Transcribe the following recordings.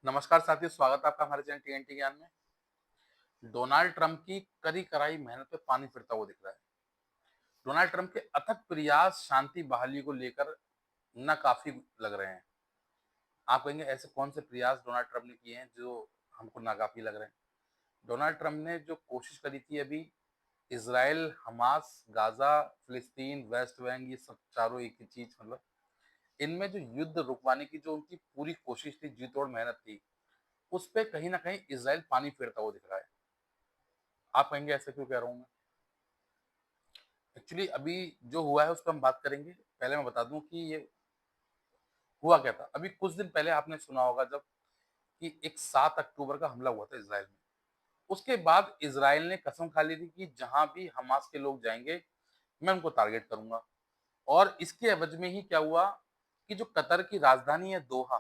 नमस्कार साथियों, स्वागत है आपका हमारे चैनल टीएनटी ज्ञान में। डोनाल्ड ट्रंप की कड़ी कराई मेहनत पे पानी फिरता हुआ दिख रहा है। डोनाल्ड ट्रंप के अथक प्रयास शांति बहाली को लेकर नाकाफी लग रहे हैं। आप कहेंगे ऐसे कौन से प्रयास डोनाल्ड ट्रंप ने किए हैं जो हमको नाकाफी लग रहे हैं? डोनाल्ड ट्रंप ने जो कोशिश करी थी अभी इज़राइल, हमास, गाज़ा, फिलिस्तीन, वेस्ट बैंक ये सब चारों एक ही चीज़ मतलब इनमें जो युद्ध रुकवाने की जो उनकी पूरी कोशिश थी, जी तोड़ मेहनत थी, उस पे कहीं न कहीं इज़राइल पानी फेरता हुआ दिख रहा है। आप कहेंगे ऐसा क्यों कह रहा हूँ मैं? एक्चुअली अभी जो हुआ है उस पे हम बात करेंगे। पहले मैं बता दूँ कि ये हुआ क्या था। अभी कुछ दिन पहले आपने सुना होगा जब कि एक 7 अक्टूबर का हमला हुआ था इज़राइल में। उसके बाद इज़राइल ने कसम खा ली थी कि जहाँ भी हमास के लोग जाएँगे, मैं उनको टारगेट करूँगा। और इसके एवज में ही क्या हुआ कि जो कतर की राजधानी है दोहा,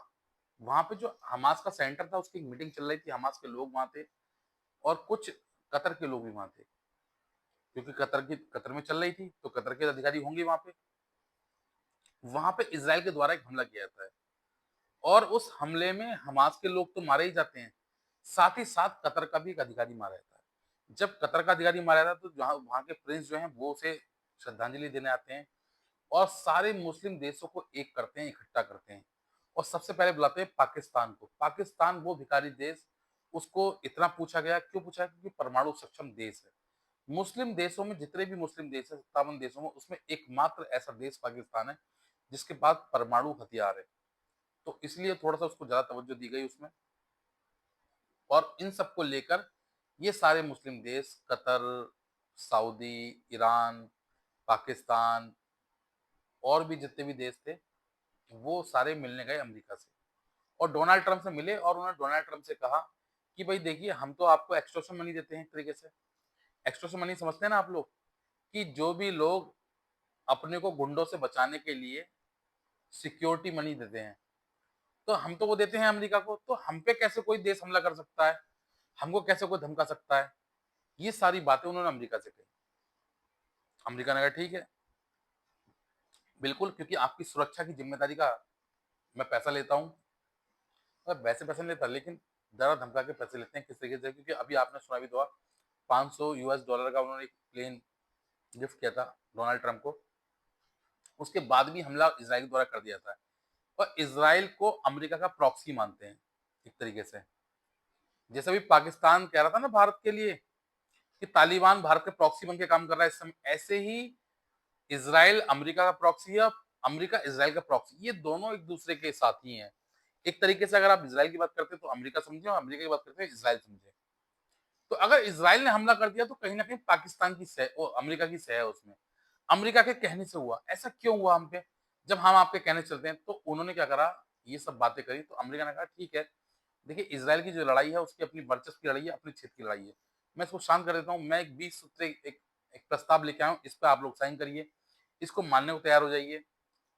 वहाँ पे जो हमास का सेंटर था उसकी एक मीटिंग चल रही थी, हमास के लोग वहाँ थे और कुछ कतर के लोग भी वहाँ थे। क्योंकि कतर में चल रही थी, तो कतर के अधिकारी होंगे वहाँ पे। वहाँ पे इज़राइल के द्वारा एक हमला किया जाता है और उस हमले में हमास के लोग तो मारे ही जाते हैं, साथ ही साथ कतर का भी एक अधिकारी मारा जाता है। जब कतर का अधिकारी मारा जाता है तो जहाँ वहाँ के प्रिंस जो हैं वो उसे श्रद्धांजलि देने आते हैं और सारे मुस्लिम देशों को एक करते हैं, इकट्ठा करते हैं और सबसे पहले बुलाते हैं पाकिस्तान को। पाकिस्तान वो भिखारी देश, उसको इतना पूछा गया, क्यों पूछा? क्योंकि परमाणु सक्षम देश है। मुस्लिम देशों में जितने भी मुस्लिम देश हैं, 57 देशों में, उसमें एकमात्र ऐसा देश पाकिस्तान है, जिसके पास परमाणु हथियार है। तो इसलिए थोड़ा-सा उसको ज़्यादा तवज्जो दी गई उसमें और इन सब को लेकर ये सारे मुस्लिम देश कतर, सऊदी, ईरान, पाकिस्तान और भी जितने भी देश थे, वो सारे मिलने गए अमेरिका से और डोनाल्ड ट्रंप से मिले और उन्होंने डोनाल्ड ट्रंप से कहा कि भई देखिए हम तो आपको एक्सटॉर्शन मनी देते हैं एक तरीके से। एक्सटॉर्शन मनी समझते हैं ना आप लोग? कि जो भी लोग अपने को गुंडों से बचाने के लिए सिक्योरिटी मनी देते हैं, तो हम तो वो देते हैं अमेरिका को, तो हम पे कैसे कोई देश हमला कर सकता है? हमको कैसे कोई धमका सकता है? ये सारी बातें उन्होंने अमेरिका से कही। अमेरिका ने कहा ठीक है, बिल्कुल क्योंकि आपकी सुरक्षा की ज़िम्मेदारी का मैं पैसा लेता हूँ। वैसे पैसे नहीं लेता लेकिन डरा धमका के पैसे लेते हैं किस तरीके से क्योंकि अभी आपने सुना भी तो होगा 500 यूएस डॉलर का उन्होंने एक प्लेन गिफ्ट किया था डोनाल्ड ट्रंप को। उसके बाद भी हमला इज़राइल द्वारा कर दिया था और इज़राइल को अमेरिका का प्रॉक्सी मानते हैं, एक तरीके से। जैसे अभी पाकिस्तान कह रहा था ना भारत के लिए कि तालिबान भारत के प्रॉक्सी बन के काम कर रहा है इस समय, ऐसे ही इज़राइल अमेरिका का प्रॉक्सी है, अमेरिका इज़राइल का प्रॉक्सी, ये दोनों एक दूसरे के साथी हैं। एक तरीके से अगर आप इज़राइल की बात करते हैं तो अमेरिका समझिए और अमेरिका की बात करते हैं इज़राइल समझिए। तो अगर इज़राइल ने हमला कर दिया तो कहीं न कहीं पाकिस्तान की सह ओ अमेरिका की सह है उसमें। अमेरिका के कहने से हुआ, ऐसा क्यों हुआ हम पे? जब हम आपके कहने से चलते हैं तो उन्होंने क्या करा, ये सब बातें करी तो अमेरिका ने कहा ठीक है, देखिए इज़राइल की जो लड़ाई है उसकी अपनी वर्चस्व की लड़ाई है, अपने क्षेत्र की लड़ाई है। मैं इसको शांत कर देता हूँ, मैं एक 20 सूत्रीय एक प्रस्ताव लेके आया हूँ, इस पे आप लोग साइन करिए, इसको मानने को तैयार हो जाइए,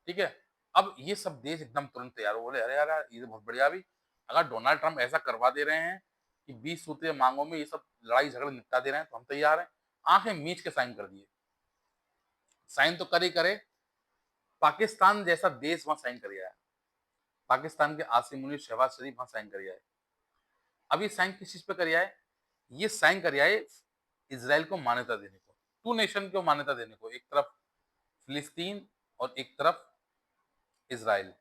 ठीक है? अब ये सब देश एकदम तुरंत तैयार हो बोले, "अरे यार यार, ये तो बहुत बढ़िया अभी, अगर डोनाल्ड ट्रम्प ऐसा करवा दे रहे हैं कि 20 सूत्रीय मांगों में ये सब लड़ाई झगड़े निपटा दे रहे हैं, तो हम तैयार हैं।" आँखें मीच के साइन कर दिए। साइन तो करे ही करे, पाकिस्तान जैसा देश वहाँ साइन कर आया। पाकिस्तान के आसिम मुनीर, शहबाज शरीफ वहाँ साइन कर आए। अब ये साइन किस चीज़ पे कर आए? ये साइन कर आए इज़राइल को मान्यता देने को, टू नेशन को मान्यता देने को, एक तरफ फिलिस्तीन और एक तरफ इज़राइल।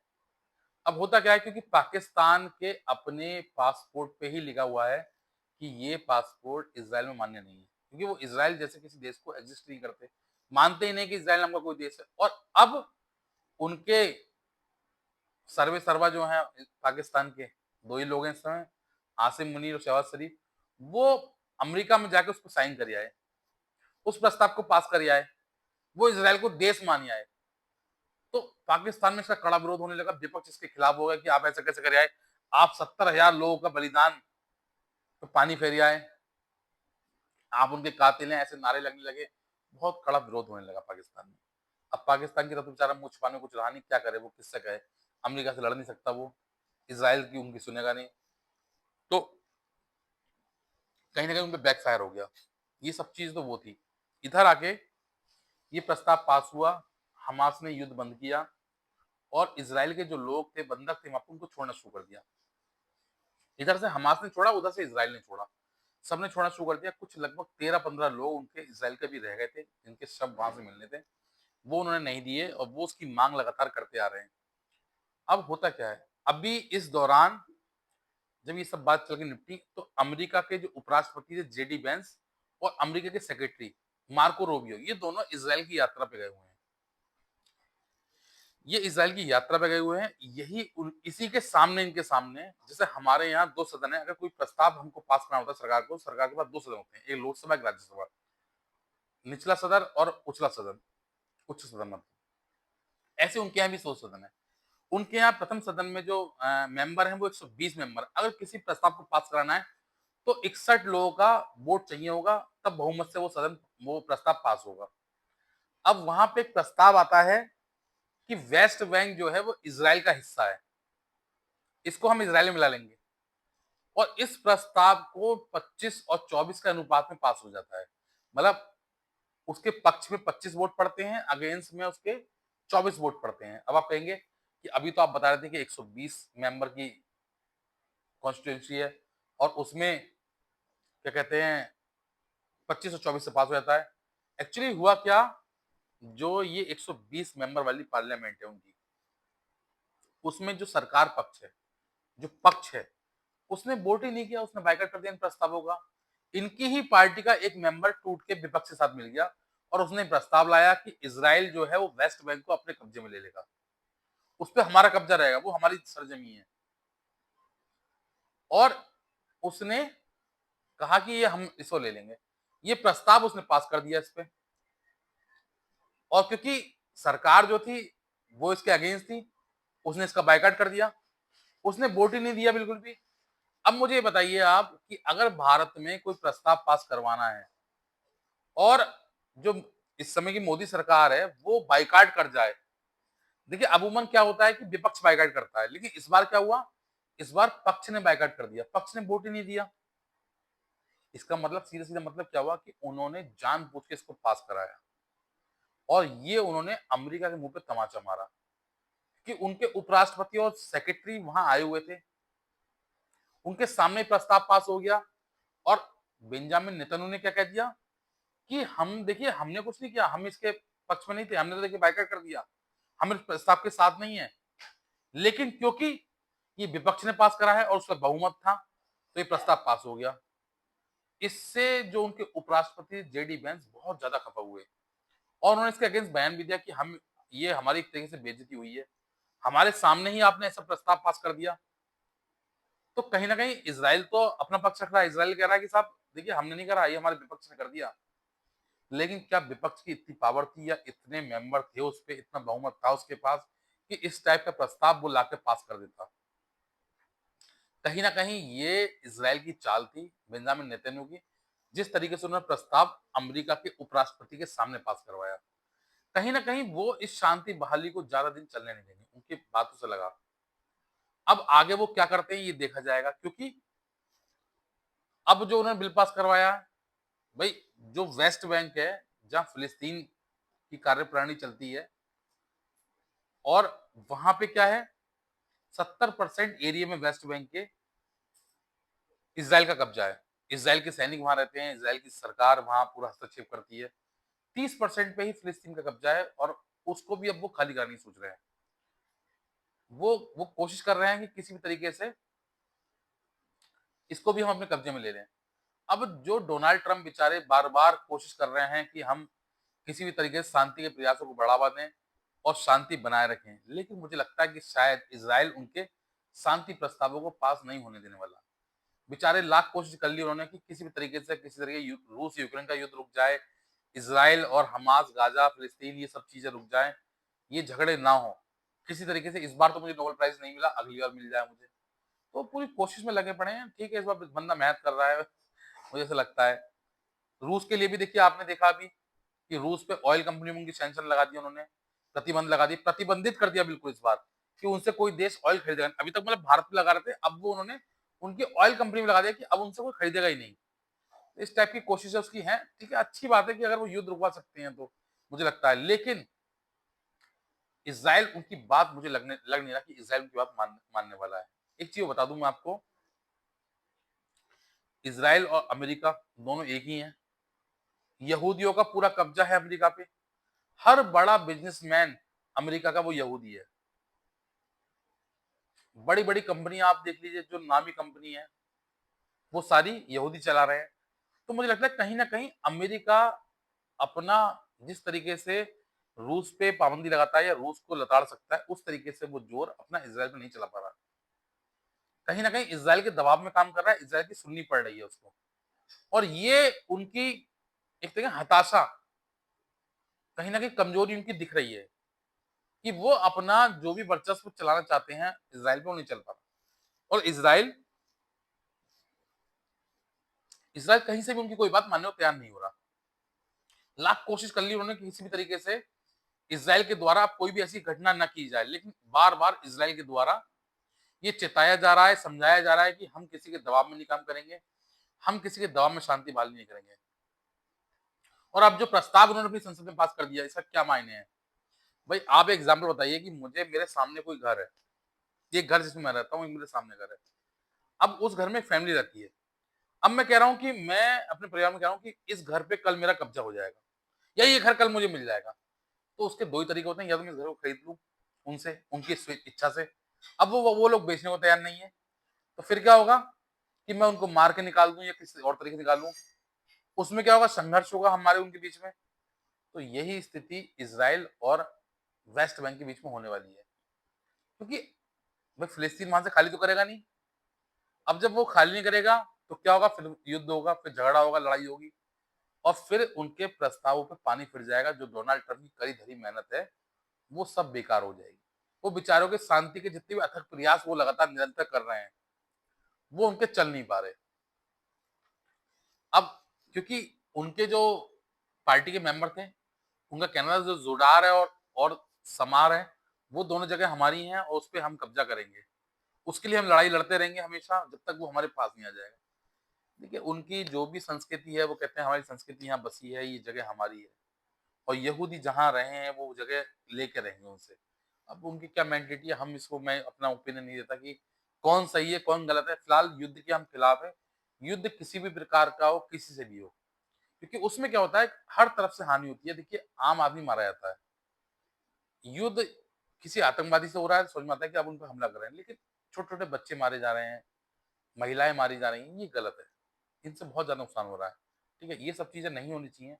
अब होता क्या है क्योंकि पाकिस्तान के अपने पासपोर्ट पे ही लिखा हुआ है कि ये पासपोर्ट इज़राइल में मान्य नहीं है, क्योंकि वो इज़राइल जैसे किसी देश को एग्ज़िस्ट नहीं करते, मानते ही नहीं कि इज़राइल नाम का कोई देश है और अब उनके सर्वे सर्वा जो हैं पाकिस्तान के, 2 ही लोग हैं इस समय, आसिम मुनीर और शहबाज शरीफ, वो अमेरिका में जाके उसको साइन कर आए, उस प्रस्ताव को पास कर आए, वो इज़राइल को देश मान आए। तो पाकिस्तान में इसका कड़ा विरोध होने लगा, विपक्ष इसके खिलाफ हो गया कि आप ऐसे कैसे कर आए? आप 70,000 लोगों का बलिदान पे पानी फेर आए, आप उनके कातिल हैं, ऐसे नारे लगने लगे, बहुत कड़ा विरोध होने लगा पाकिस्तान में। अब पाकिस्तान की तरफ तो बेचारा मुँह छुपाने को कुछ रहा नहीं, क्या करे वो, किससे कहे? अमेरिका से लड़ नहीं सकता वो, इज़राइल की उनकी सुनेगा नहीं, तो कहीं न कहीं उन पे बैकफायर हो गया। ये सब चीज़ तो वो थी। इधर आके ये प्रस्ताव पास हुआ, हमास ने युद्ध बंद किया और इज़राइल के जो लोग थे, बंधक थे वहाँ पे, उनको छोड़ना शुरू कर दिया। इधर से हमास ने छोड़ा, उधर से इज़राइल ने छोड़ा। सबने छोड़ना शुरू कर दिया। कुछ लगभग 13-15 लोग उनके इज़राइल के भी रह गए थे, जिनके शव वहाँ से मिलने थे। वो उन्होंने नहीं दिए और वो उसकी माँग लगातार करते आ रहे हैं। अब होता क्या है, अभी इस दौरान जब ये सब बात चल के निपटी, तो अमेरिका के जो उपराष्ट्रपति थे जेडी वेंस और अमेरिका के सेक्रेटरी मार्को रूबियो, ये दोनों इज़राइल की यात्रा पे गए हुए हैं। ये इज़राइल की यात्रा पे गए हुए हैं। यही उन इसी के सामने, इनके सामने, जैसे हमारे यहाँ 2 सदन है, अगर कोई प्रस्ताव हमको पास करना होता है सरकार को, सरकार के पास 2 सदन होते हैं, एक लोकसभा, एक राज्यसभा। निचला सदन और उचला सदन, उच्च सदन मतलब। ऐसे उनके यहाँ भी 100 सदन है। उनके यहाँ प्रथम सदन में जो मेंबर हैं वो 120 मेंबर। अगर किसी प्रस्ताव को पास कराना है तो 61 लोगों का वोट चाहिए होगा, तब बहुमत से वो प्रस्ताव पास होगा। अब वहां पे एक प्रस्ताव आता है कि वेस्ट बैंक जो है वो इज़राइल का हिस्सा है। इसको हम इज़राइल में मिला लेंगे और इस प्रस्ताव को 25 और 24 के अनुपात में पास हो जाता है। मतलब उसके पक्ष में 25 वोट पड़ते हैं, अगेंस्ट में उसके 24 वोट पड़ते हैं। अब आप कहेंगे कि अभी तो आप बता रहे थे कि 120 मेंबर की कॉन्स्टिट्यूएंसी है और उसमें क्या कहते हैं 25 और 24 से पास हो जाता है। एक्चुअली हुआ क्या, जो ये 120 मेंबर वाली पार्लियामेंट है उनकी, उसमें जो सरकार पक्ष है, जो पक्ष है, उसने वोट ही नहीं किया, उसने बायकॉट कर दिया इन प्रस्तावों का। इनकी ही पार्टी का एक मेंबर टूट के विपक्ष के साथ मिल गया और उसने प्रस्ताव लाया कि इज़राइल जो है वो वेस्ट बैंक को अपने कब्जे में ले लेगा। उस पे हमारा कब्जा रहेगा, वो हमारी सरजमी है। और उसने कहा कि ये हम इसको ले लेंगे। ये प्रस्ताव उसने पास कर दिया इस पे। और क्योंकि सरकार जो थी वो इसके अगेंस्ट थी, उसने इसका बायकॉट कर दिया। उसने वोट ही नहीं दिया बिल्कुल भी। अब मुझे ये बताइए आप कि अगर भारत में कोई प्रस्ताव पास करवाना है और जो इस समय की मोदी सरकार है वो बायकॉट कर जाए। देखिए अमूमन क्या होता है कि विपक्ष बायकॉट करता है, लेकिन इस बार क्या हुआ, इस बार पक्ष ने बायकॉट कर दिया, पक्ष ने वोट ही नहीं दिया। इसका मतलब सीधा सीधा मतलब क्या हुआ कि उन्होंने जानबूझ के इसको पास कराया और ये उन्होंने अमेरिका के मुंह पे तमाचा मारा कि उनके उपराष्ट्रपति और सेक्रेटरी वहां आए हुए थे, उनके सामने प्रस्ताव पास हो गया और बेंजामिन नेतन्याहू ने क्या कह दिया कि हम देखिए हमने कुछ नहीं किया, हम इसके पक्ष में नहीं थे, हमने तो देखिए बायकॉट कर दिया, हम इस प्रस्ताव के साथ नहीं है। लेकिन क्योंकि ये विपक्ष ने पास करा है और उसका बहुमत था, तो ये प्रस्ताव पास हो गया। इससे जो उनके उपराष्ट्रपति जेडी वेंस बहुत ज्यादा खफा हुए और उन्होंने इसके अगेंस्ट बयान भी दिया कि हम ये हमारी एक तरीके से बेइज्जती हुई है, हमारे सामने ही आपने ऐसा प्रस्ताव पास कर दिया। तो कहीं ना कहीं इसराइल तो अपना पक्ष रख रहा है, इसराइल कह रहा है कि साहब देखिए हमने नहीं करा, ये हमारे विपक्ष ने कर दिया। लेकिन क्या विपक्ष की इतनी पावर थी या इतने मेंबर थे उस पे, इतना बहुमत था उसके पास कि इस टाइप का प्रस्ताव वो लाके पास कर देता। कहीं ना कहीं ये इसराइल की चाल थी, बेंजामिन नेतन्याहू की, जिस तरीके से उन्होंने प्रस्ताव अमेरिका के उपराष्ट्रपति के सामने पास करवाया। कहीं ना कहीं वो इस शांति बहाली को ज्यादा दिन चलने नहीं देंगे, उनकी बातों से लगा। अब आगे वो क्या करते हैं ये देखा जाएगा, क्योंकि अब जो उन्होंने बिल पास करवाया, भाई जो वेस्ट बैंक है, जहां फिलिस्तीन की कार्यप्रणाली चलती है और वहां पे क्या है, 70% एरिया में वेस्ट बैंक के इसराइल का कब्जा है। इसराइल के सैनिक वहां रहते हैं, इसराइल की सरकार वहां पूरा हस्तक्षेप करती है। 30% पे ही फिलिस्तीन का कब्जा है और उसको भी अब वो खाली करने की सोच रहे हैं। वो कोशिश कर रहे हैं कि किसी भी तरीके से इसको भी हम अपने कब्जे में ले लें। अब जो डोनाल्ड ट्रंप बेचारे बार-बार कोशिश कर रहे हैं कि हम किसी भी तरीके से शांति के प्रयासों को बढ़ावा दें और शांति बनाए रखें। लेकिन मुझे लगता है कि शायद इज़राइल उनके शांति प्रस्तावों को पास नहीं होने देने वाला। बेचारे लाख कोशिश कर ली उन्होंने कि किसी भी तरीके से किसी तरीके रूस यूक्रेन का युद्ध रुक जाए, इज़राइल और हमास, गाज़ा, फिलिस्तीन ये सब चीज़ें रुक जाएँ, ये झगड़े ना हों। किसी तरीके से इस बार तो मुझे नोबेल प्राइज़ नहीं मिला, अगली बार मिल जाए मुझे। तो पूरी कोशिश में लगे पड़े हैं। ठीक है, इस बार बंदा मेहनत कर रहा है, मुझे ऐसा लगता है। रूस के लिए भी देखिए आपने देखा अभी कि रूस पे ऑयल कंपनी में उनकी सैंक्शन लगा दिया उन्होंने, प्रतिबंध लगा दिए, प्रतिबंधित कर दिया बिल्कुल इस बार कि उनसे कोई देश ऑयल खरीदेगा नहीं। अभी तक मतलब भारत पे लगा रहे थे, अब वो उन्होंने उनकी ऑयल कंपनी में लगा दिया कि अब उनसे कोई खरीदेगा ही नहीं। इस टाइप की कोशिशें उसकी हैं, ठीक है, अच्छी बात है कि अगर वो युद्ध रुकवा सकते हैं तो मुझे लगता है। लेकिन इज़राइल उनकी बात मुझे लग नहीं रहा कि इज़राइल उनकी बात मानने वाला है। एक चीज़ बता दूँ मैं आपको इज़राइल और अमेरिका दोनों एक ही हैं। यहूदियों का पूरा कब्जा है अमेरिका पे। हर बड़ा बिजनेसमैन अमेरिका का वो यहूदी है। बड़ी-बड़ी कंपनियां आप देख लीजिए, जो नामी कंपनी है, वो सारी यहूदी चला रहे हैं। तो मुझे लगता है कहीं न कहीं अमेरिका अपना जिस तरीके से रूस पे पाबंदी लगाता है या रूस को लताड़ सकता है, उस तरीके से वो ज़ोर अपना इज़राइल पे नहीं चला पा रहा। कहीं न कहीं इज़राइल के दबाव में काम कर रहा है, इज़राइल की सुननी पड़ रही है उसको। और ये उनकी एक तरह हताशा, कहीं न कहीं कमजोरी उनकी दिख रही है कि वो अपना जो भी वर्चस्व चलाना चाहते हैं, इज़राइल पे वो नहीं चल पा रहा। और इज़राइल कहीं से भी उनकी कोई बात मानने को तैयार नहीं हो रहा। लाख कोशिश कर ली उन्होंने कि किसी भी तरीके से इज़राइल के द्वारा अब कोई भी ऐसी घटना ना की जाए, लेकिन बार-बार इज़राइल के द्वारा ये चिताया जा रहा है, समझाया जा रहा है कि हम किसी के दबाव में नहीं काम करेंगे, हम किसी के दबाव में शांति बहाली नहीं करेंगे। और अब जो प्रस्ताव उन्होंने अपनी संसद में पास कर दिया, इसका क्या मायने हैं? भाई आप एक एग्ज़ाम्पल बताइए कि मुझे मेरे सामने कोई घर है, ये घर जिसमें मैं रहता हूँ, ये मेरे सामने घर है। अब उस घर में एक फैमिली रहती है। अब मैं कह रहा हूँ कि मैं अपने परिवार में कह रहा हूँ कि इस घर पे कल मेरा कब्ज़ा हो जाएगा या ये घर कल मुझे मिल जाएगा। तो उसके 2 ही तरीके होते हैं, या तो मैं इस घर को खरीद लूँ उनसे, उनकी इच्छा से। अब वो लोग बेचने को तैयार नहीं है, तो फिर क्या होगा कि मैं उनको मार के निकाल दूँ या किसी और तरीके से निकालूँ। उसमें क्या होगा, संघर्ष होगा हमारे उनके बीच में। तो यही स्थिति इज़राइल और वेस्ट बैंक के बीच में होने वाली है। क्योंकि भाई फिलिस्तीन वहाँ से खाली तो करेगा नहीं। अब जब वो खाली नहीं करेगा, तो क्या होगा, फिर युद्ध होगा, फिर झगड़ा होगा, लड़ाई होगी और फिर उनके प्रस्तावों पे पानी फिर जाएगा। जो डोनाल्ड ट्रम्प की कड़ी धरी मेहनत है, वो सब बेकार हो जाएगी। वो बेचारों के शांति के जितने भी अथक प्रयास वो लगातार निरंतर कर रहे हैं, वो उनके चल नहीं पा रहे। अब क्योंकि उनके जो पार्टी के मेंबर थे, उनका कहना था जो ज़ोडार है और समार है, वो दोनों जगह हमारी हैं और उसपे हम कब्ज़ा करेंगे। उसके लिए हम लड़ाई लड़ते रहेंगे हमेशा जब तक वो हमारे पास नहीं आ जाएगा। देखिए, उनकी जो भी संस्कृति है, वो कहते हैं हमारी संस्कृति यहाँ बसी है, ये जगह हमारी है और यहूदी जहाँ रहे हैं, वो जगह लेके रहेंगे उनसे। अब उनकी क्या मेंटालिटी है, हम इसको मैं अपना ओपिनियन नहीं देता कि कौन सही है, कौन गलत है। फिलहाल युद्ध के हम खिलाफ हैं। युद्ध किसी भी प्रकार का हो, किसी से भी हो। क्योंकि उसमें क्या होता है, हर तरफ से हानि होती है। देखिए, आम आदमी मारा जाता है। युद्ध किसी आतंकवादी से हो रहा है, तो समझ में आता है कि अब उन पे हमला कर रहे हैं। लेकिन छोटे-छोटे बच्चे मारे जा रहे हैं, महिलाएँ मारी जा रही हैं, ये गलत है। इनसे बहुत ज़्यादा नुकसान हो रहा है। ठीक है? ये सब चीज़ें नहीं होनी चाहिए।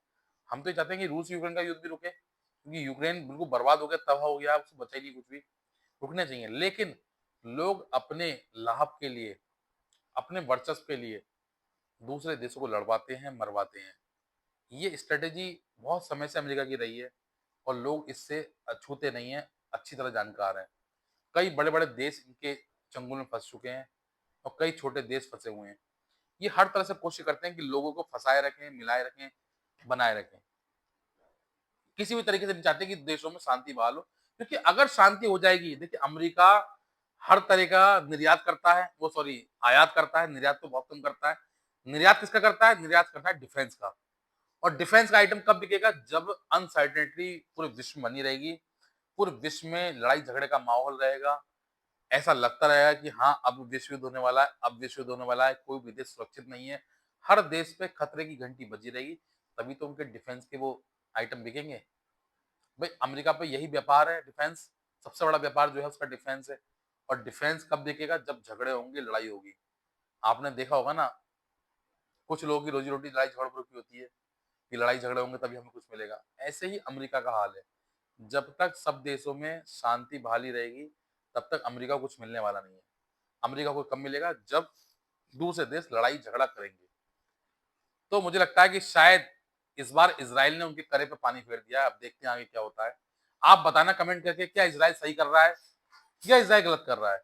हम तो ये चाहते हैं कि रूस-यूक्रेन का युद्ध भी रुके, क्योंकि यूक्रेन बिल्कुल बर्बाद हो गया, तबाह हो गया, उसको बचा ही नहीं कुछ भी। रुकने चाहिए। लेकिन लोग अपने लाभ के लिए, अपने वर्चस्व के लिए दूसरे देशों को लड़वाते हैं, मरवाते हैं। ये स्ट्रैटेजी बहुत समय से अमेरिका की रही है और लोग इससे अछूते नहीं हैं, अच्छी तरह जानकार हैं। कई बड़े-बड़े देश इनके चंगुल में फँस चुके हैं और कई छोटे देश फँसे हुए हैं। ये हर तरह से कोशिश करते हैं कि लोगों को फँसाए रखें, मिलाए रखें, बनाए रखें। किसी भी तरीके से नहीं चाहते कि देशों में शांति बहाल हो, क्योंकि अगर शांति हो जाएगी, देखिए अमेरिका हर तरह का निर्यात करता है, वो सॉरी आयात करता है, निर्यात तो बहुत कम करता है। निर्यात किसका करता है? निर्यात करता है डिफेंस का। और डिफेंस का आइटम कब बिकेगा? जब अनसर्टेनिटी पूरे विश्व में बनी रहेगी, पूरे विश्व में लड़ाई झगड़े का माहौल रहेगा, ऐसा लगता रहेगा कि हाँ, अब विश्व युद्ध होने वाला है, अब विश्व युद्ध होने वाला है, कोई भी देश सुरक्षित नहीं है। हर देश पे खतरे की घंटी बजी रहेगी, तभी तो उनके डिफेंस के वो आइटम बिकेंगे। भाई अमेरिका पे यही व्यापार है, डिफेंस। सबसे बड़ा व्यापार जो है उसका डिफेंस है। और डिफेंस कब बिकेगा? जब झगड़े होंगे, लड़ाई होगी। आपने देखा होगा ना, कुछ लोगों की रोजी-रोटी लड़ाई झगड़ों की होती है, कि लड़ाई झगड़े होंगे तभी हमें कुछ मिलेगा। ऐसे ही अमेरिका का हाल है। जब तक सब देशों में शांति बहाली रहेगी, तब तक अमेरिका को कुछ मिलने वाला नहीं है। अमेरिका को कब मिलेगा? जब दूसरे देश लड़ाई झगड़ा करेंगे। तो मुझे लगता है कि शायद इस बार इज़राइल ने उनके करे पे पानी फेर दिया है। अब देखते हैं आगे क्या होता है। आप बताना कमेंट करके, क्या इज़राइल सही कर रहा है या इज़राइल गलत कर रहा है?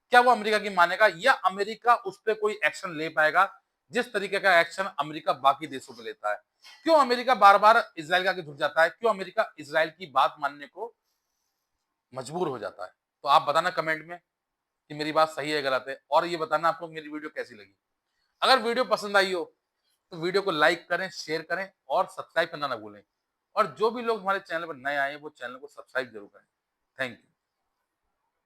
क्या वो अमेरिका की मानेगा या अमेरिका उस पे कोई एक्शन ले पाएगा, जिस तरीके का एक्शन अमेरिका बाकी देशों पे लेता है? क्यों अमेरिका बार-बार इज़राइल के आगे झुक जाता है? क्यों अमेरिका इज़राइल की बात मानने को मजबूर हो जाता है? तो आप बताना कमेंट में कि मेरी बात सही है, गलत है, और ये बताना आपको मेरी वीडियो कैसी लगी। अगर वीडियो पसंद आई हो, तो वीडियो को लाइक करें, शेयर करें और सब्सक्राइब करना ना भूलें। और जो भी लोग हमारे चैनल पर नए आए हैं, वो चैनल को सब्सक्राइब जरूर करें। Thank you.